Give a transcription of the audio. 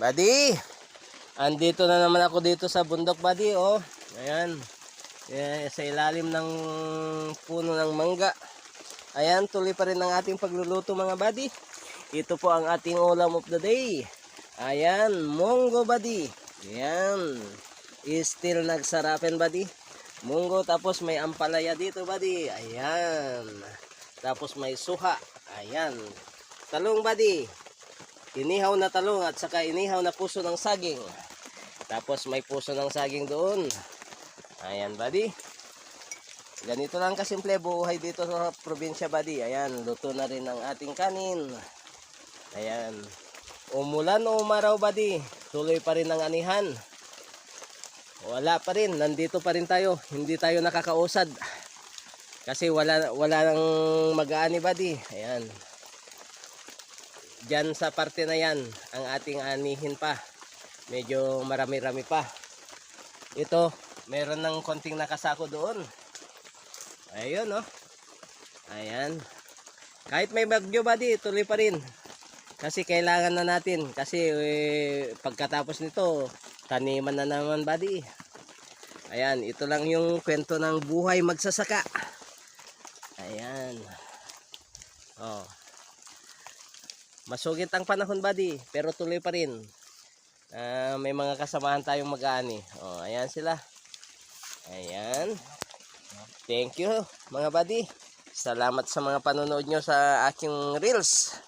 Buddy, andito na naman ako dito sa bundok, buddy. Oh, ayan. Sa ilalim ng puno ng mangga. Ayan, tuloy pa rin ang ating pagluluto, mga buddy. Ito po ang ating ulam of the day. Ayan, munggo, buddy. Ayan. Still nagsarapen, buddy. Munggo, tapos may ampalaya dito, buddy. Ayan. Tapos may suha. Ayan. Talong, buddy. Inihaw na talong at saka inihaw na puso ng saging. Tapos may puso ng saging doon. Ayan, buddy. Ganito lang kasimple buhay dito sa probinsya, buddy. Ayan, luto na rin ang ating kanin. Ayan. Umulan o umaraw, buddy, tuloy pa rin ang anihan. Wala pa rin, nandito pa rin tayo. Hindi tayo nakakausad. Kasi wala nang mag-aani, buddy. Ayan. Diyan sa parte na yan, ang ating anihin pa. Medyo marami-rami pa. Ito, meron ng konting nakasako doon. Ayun, oh. Ayan. Kahit may bagyo, buddy, tuloy pa rin. Kasi kailangan na natin. Kasi pagkatapos nito, taniman na naman, buddy. Ayan, ito lang yung kwento ng buhay magsasaka. Ayan. Oh. Masugit ang panahon, buddy, pero tuloy pa rin. May mga kasamahan tayong mag-aani. Oh, ayan sila. Ayan. Thank you, mga buddy. Salamat sa mga panonood nyo sa aking reels.